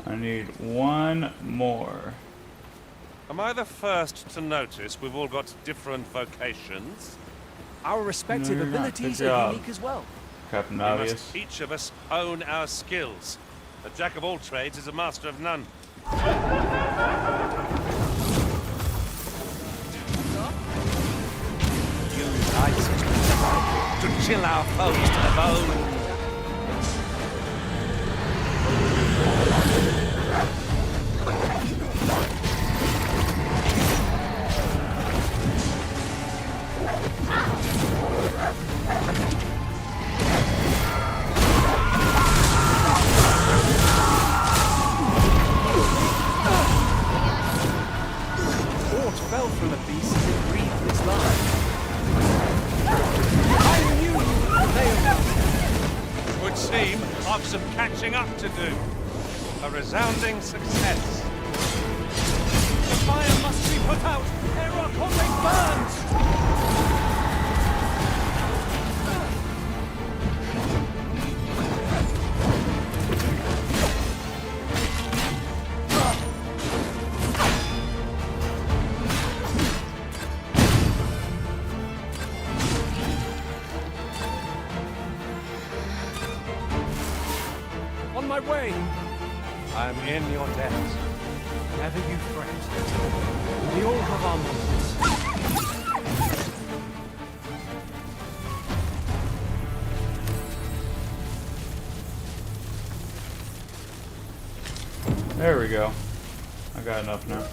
I need one more. Am I the first to notice we've all got different vocations? Our respective No, you're not. abilities Good are job. unique as well. Captain We Obvious. must each of us own our skills. A jack of all trades is a master of none. Use ice to chill our foes to the bone. gearing up to do. A resounding success. The fire must be put out ere our comrade burns! On my way! I am in your debt. Never you fret. We all have our moments. There we go. I got enough now.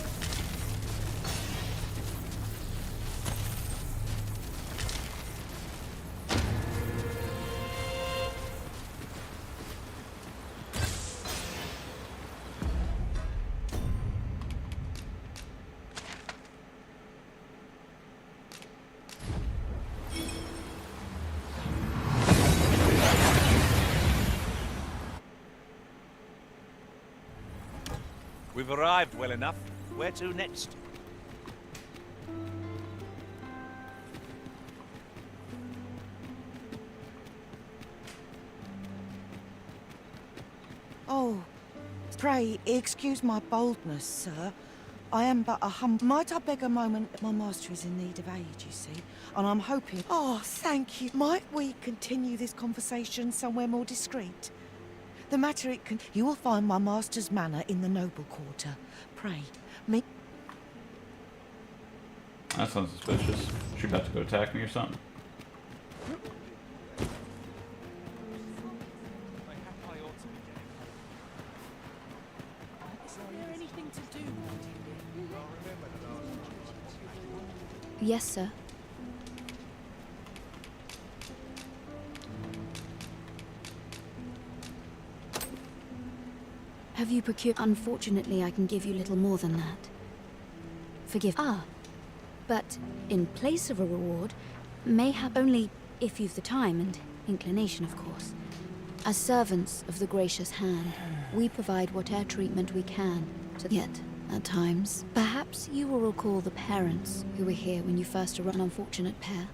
We've arrived well enough. Where to next? Oh, pray excuse my boldness, sir. I am but a Might I beg a moment? My master is in need of aid, you see, and I'm hoping... Oh, thank you. Might we continue this conversation somewhere more discreet? The matter it can... You will find my master's manor in the noble quarter. Pray, me... That sounds suspicious. She about to go attack me or something? Yes, sir. Have you procured? Unfortunately, I can give you little more than that. Forgive. Ah, but in place of a reward, mayhap only if you've the time and inclination, of course. As servants of the gracious hand, we provide whatever treatment we can to. Yet, at times, perhaps you will recall the parents who were here when you first arrived. An unfortunate pair.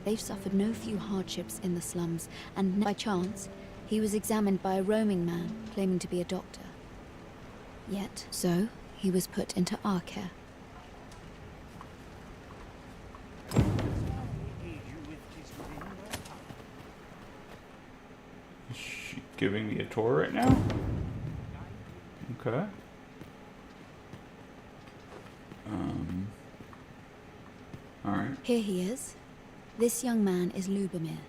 They've suffered no few hardships in the slums, and by chance, he was examined by a roaming man claiming to be a doctor. Yet, so, he was put into our care. Is she giving me a tour right now? Okay. Alright. Here he is. This young man is Lubomir.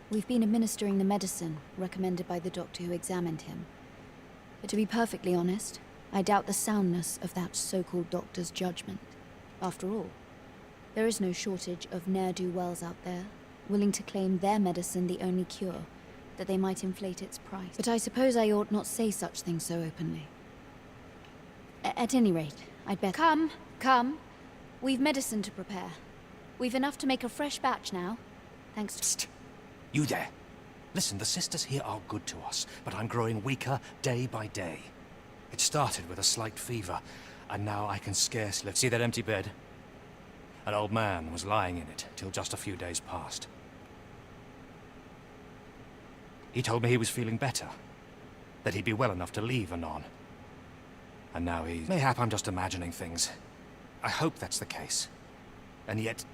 We've been administering the medicine recommended by the doctor who examined him. But to be perfectly honest, I doubt the soundness of that so-called doctor's judgment. After all, there is no shortage of ne'er-do-wells out there, willing to claim their medicine the only cure, that they might inflate its price. But I suppose I ought not say such things so openly. At any rate, I'd better... Come. We've medicine to prepare. We've enough to make a fresh batch now, thanks to... Psst. You there. Listen, the sisters here are good to us, but I'm growing weaker day by day. It started with a slight fever, and now I can scarce lift. See that empty bed? An old man was lying in it till just a few days past. He told me he was feeling better, that he'd be well enough to leave anon. And now he's... Mayhap I'm just imagining things. I hope that's the case. And yet...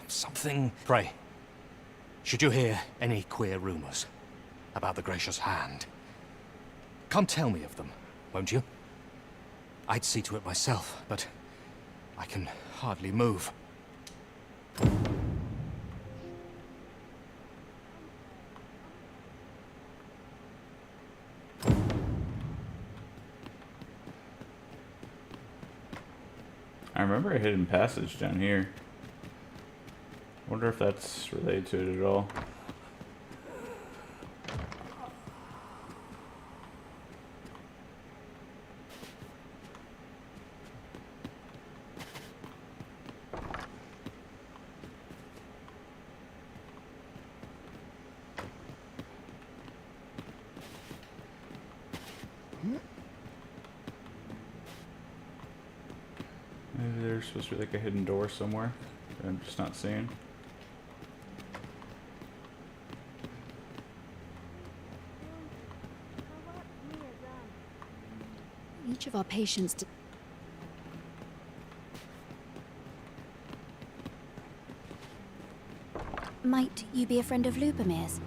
something... Pray, should you hear any queer rumors about the Gracious Hand, come tell me of them, won't you? I'd see to it myself, but I can hardly move. I remember a hidden passage down here. Wonder if that's related to it at all. Maybe there's supposed to be like a hidden door somewhere that I'm just not seeing. Each of our patients... Might you be a friend of Lubomir's?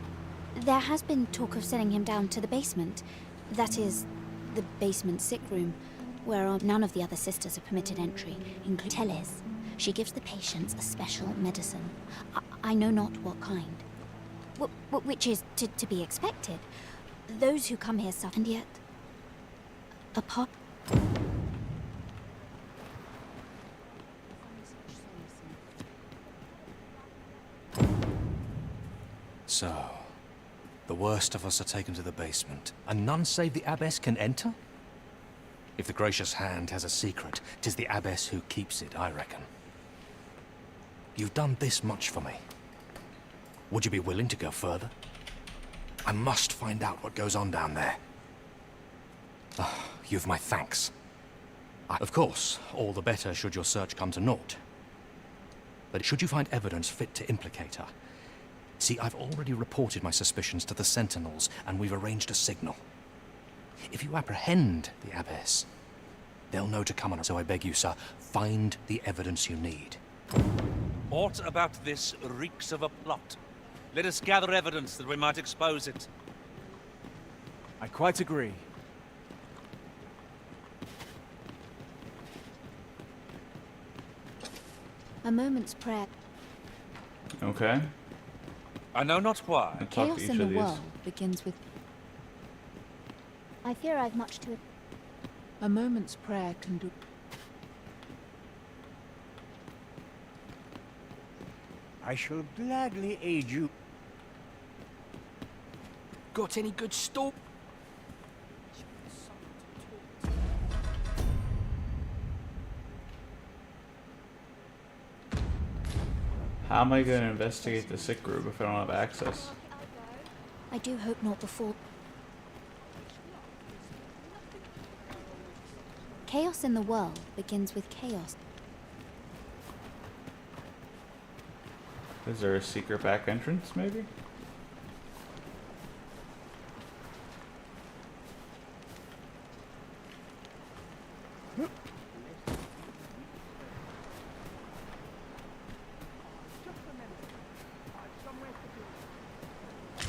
There has been talk of sending him down to the basement. That is, the basement sick room, where none of the other sisters are permitted entry, including Teles. She gives the patients a special medicine. I know not what kind. Which is to be expected. Those who come here suffer, and yet... Apart... So, the worst of us are taken to the basement, and none save the abbess can enter? If the gracious hand has a secret, 'tis the abbess who keeps it, I reckon. You've done this much for me. Would you be willing to go further? I must find out what goes on down there. You've my thanks. Of course, all the better should your search come to naught. But should you find evidence fit to implicate her... See, I've already reported my suspicions to the Sentinels, and we've arranged a signal. If you apprehend the abbess, they'll know to come on us. So I beg you, sir, find the evidence you need. Aught about this reeks of a plot. Let us gather evidence that we might expose it. I quite agree. A moment's prayer. Okay. I know not why. I'll talk to Chaos each in the of these. world begins with... I fear I've much to... A moment's prayer can do... I shall gladly aid you. Got any good story? How am I going to investigate the sick room if I don't have access? I do hope not before... Chaos in the world begins with chaos. Is there a secret back entrance, maybe?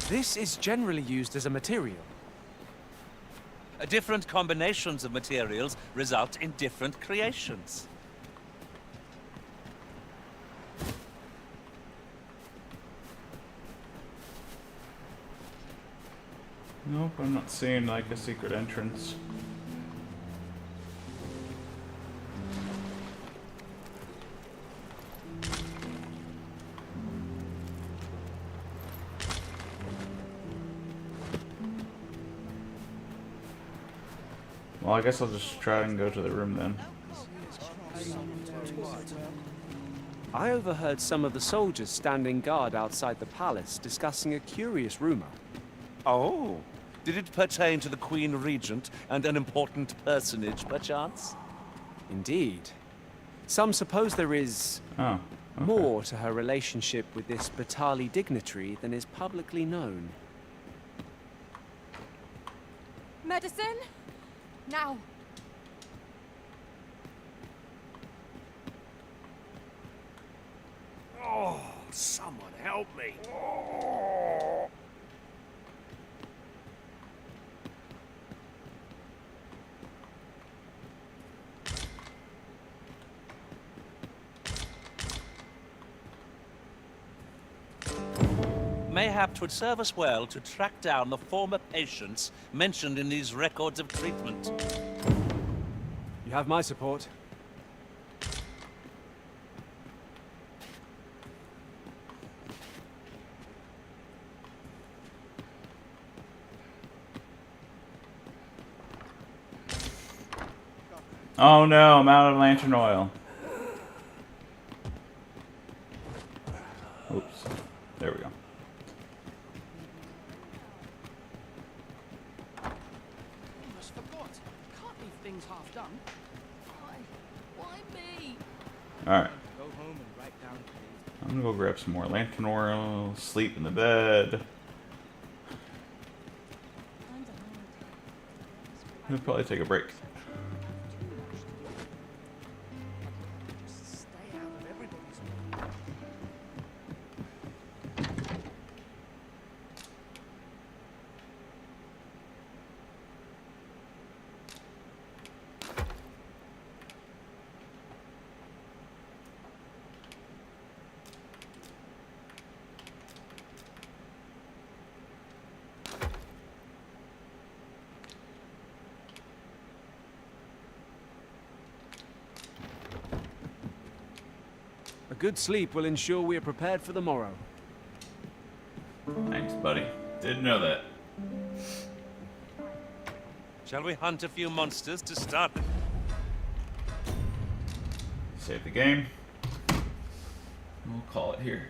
This is generally used as a material. Different combinations of materials result in different creations. Nope, I'm not seeing like a secret entrance. Well, I guess I'll just try and go to the room then. I overheard some of the soldiers standing guard outside the palace discussing a curious rumor. Oh, did it pertain to the Queen Regent and an important personage, perchance? Indeed. Some suppose there is okay. more to her relationship with this Batali dignitary than is publicly known. Medicine? Now! Oh, someone help me! Mayhap 'twould serve us well to track down the former patients mentioned in these records of treatment. You have my support. Oh no, I'm out of lantern oil. Oops. There we go. leave things half done. Why me? Alright. Go home and write down please. I'm gonna go grab some more lantern oil, sleep in the bed. We'll probably take a break. Stay out of everybody's way. A good sleep will ensure we are prepared for the morrow. Thanks, buddy. Didn't know that. Shall we hunt a few monsters to start? Save the game. We'll call it here.